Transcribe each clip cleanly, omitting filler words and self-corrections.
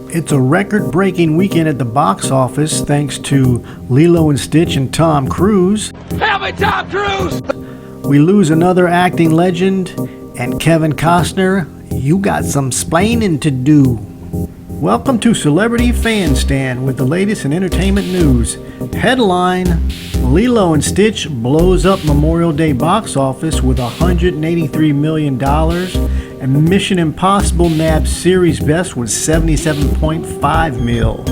It's a record-breaking weekend at the box office thanks to Lilo and Stitch and Tom Cruise. Help me, Tom Cruise! We lose another acting legend, and Kevin Costner, you got some splaining to do. Welcome to Celebrity Fan Stand with the latest in entertainment news. Headline: Lilo and Stitch blows up Memorial Day box office with $183 million, and Mission Impossible nabbed series best with $77.5 million.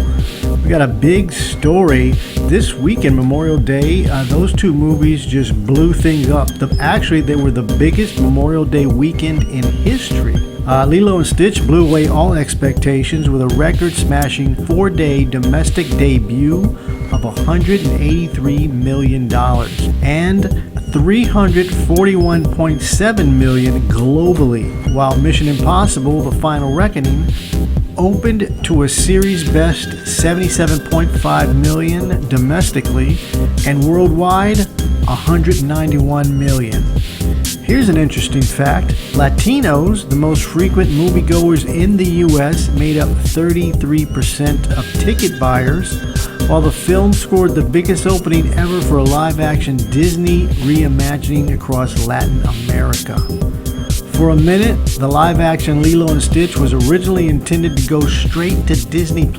We got a big story this weekend, Memorial Day. Those two movies just blew things up. Actually, they were the biggest Memorial Day weekend in history. Lilo and Stitch blew away all expectations with a record-smashing 4-day domestic debut of $183 million and $341.7 million globally, while Mission Impossible: The Final Reckoning opened to a series best $77.5 million domestically and worldwide $191 million. Here's an interesting fact. Latinos, the most frequent moviegoers in the U.S., made up 33% of ticket buyers, while the film scored the biggest opening ever for a live-action Disney reimagining across Latin America. For a minute, the live-action Lilo and Stitch was originally intended to go straight to Disney+,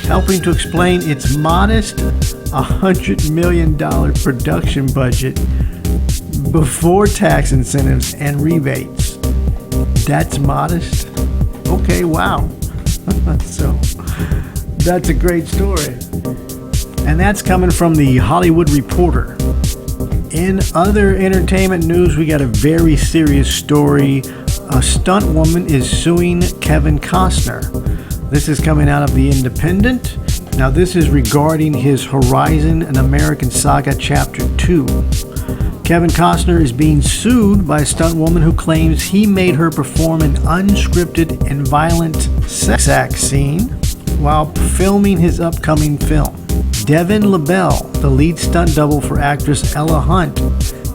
helping to explain its modest $100 million production budget before tax incentives and rebates. That's modest? Okay, wow. So, that's a great story. And that's coming from the Hollywood Reporter. In other entertainment news, we got a very serious story. A stunt woman is suing Kevin Costner. This is coming out of The Independent. Now, this is regarding his Horizon: An American Saga Chapter 2. Kevin Costner is being sued by a stunt woman who claims he made her perform an unscripted and violent sex act scene while filming his upcoming film. Devin LaBelle, the lead stunt double for actress Ella Hunt,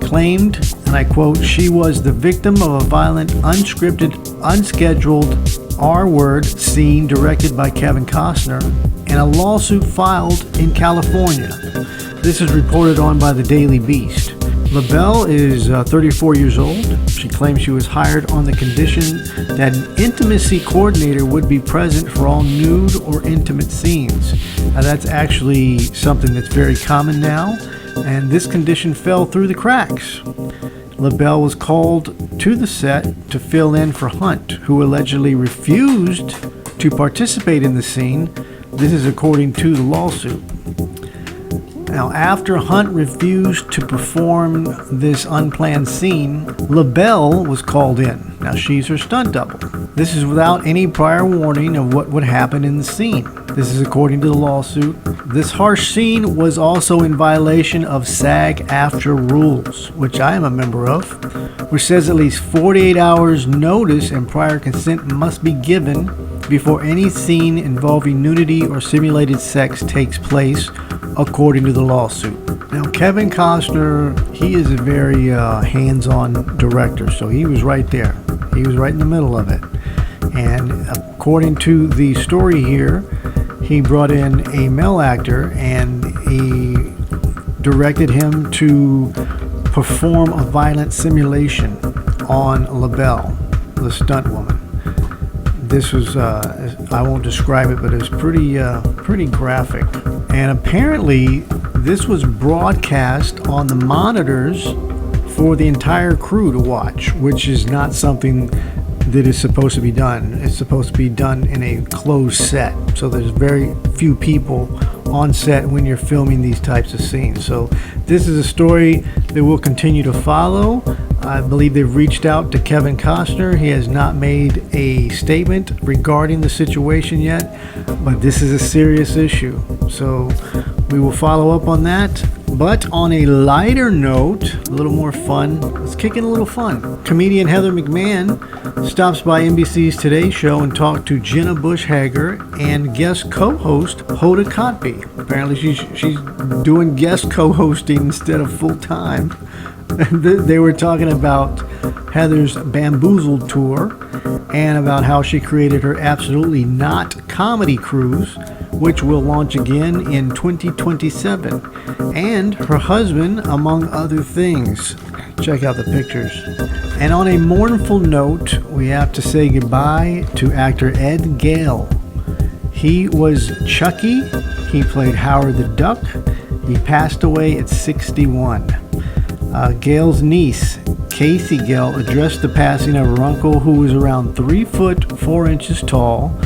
claimed, and I quote, "She was the victim of a violent, unscripted, unscheduled R-word scene directed by Kevin Costner and a lawsuit filed in California." This is reported on by the Daily Beast. LaBelle is 34 years old. She claims she was hired on the condition that an intimacy coordinator would be present for all nude or intimate scenes. Now, that's actually something that's very common now, and this condition fell through the cracks. LaBelle was called to the set to fill in for Hunt, who allegedly refused to participate in the scene. This is according to the lawsuit. Now, after Hunt refused to perform this unplanned scene, LaBelle was called in. Now, she's her stunt double. This is without any prior warning of what would happen in the scene. This is according to the lawsuit. This harsh scene was also in violation of SAG-AFTRA rules, which I am a member of, which says at least 48 hours notice and prior consent must be given before any scene involving nudity or simulated sex takes place, according to the lawsuit. Now, Kevin Costner, he is a very hands-on director, so he was right there. He was right in the middle of it. And according to the story here, he brought in a male actor and he directed him to perform a violent simulation on LaBelle, the stunt woman. This was, I won't describe it, but it was pretty graphic. And apparently, this was broadcast on the monitors for the entire crew to watch, which is not something that is supposed to be done. It's supposed to be done in a closed set. So there's very few people on set when you're filming these types of scenes. So this is a story that we'll continue to follow. I believe they've reached out to Kevin Costner. He has not made a statement regarding the situation yet, but this is a serious issue. So we will follow up on that. But on a lighter note, a little more fun, let's kick in a little fun. Comedian Heather McMahon stops by NBC's Today Show and talked to Jenna Bush Hager and guest co-host Hoda Kotb. Apparently she's doing guest co-hosting instead of full-time. They were talking about Heather's Bamboozled tour and about how she created her Absolutely Not comedy cruise, which will launch again in 2027, and her husband, among other things. Check out the pictures. And on a mournful note, we have to say goodbye to actor Ed Gale. He was Chucky. He played Howard the Duck. He passed away at 61. Gale's niece, Casey Gale, addressed the passing of her uncle, who was around 3 foot 4 inches tall,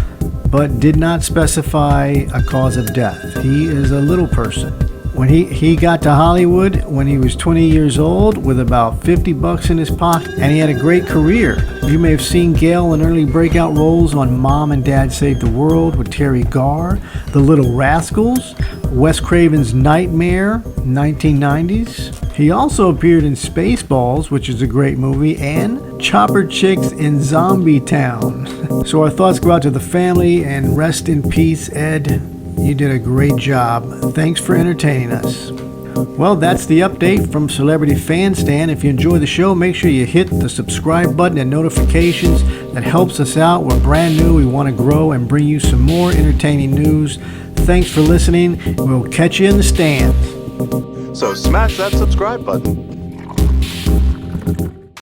but did not specify a cause of death. He is a little person. When he got to Hollywood when he was 20 years old with about $50 in his pocket, and he had a great career. You may have seen Gale in early breakout roles on Mom and Dad Save the World with Terry Garr, The Little Rascals, Wes Craven's Nightmare, 1990s. He also appeared in Spaceballs, which is a great movie, and Chopper Chicks in Zombie Town. So our thoughts go out to the family, and rest in peace, Ed. You did a great job. Thanks for entertaining us. Well, that's the update from Celebrity Fan Stand. If you enjoy the show, make sure you hit the subscribe button and notifications. That helps us out. We're brand new. We want to grow and bring you some more entertaining news. Thanks for listening. We'll catch you in the stands. So smash that subscribe button.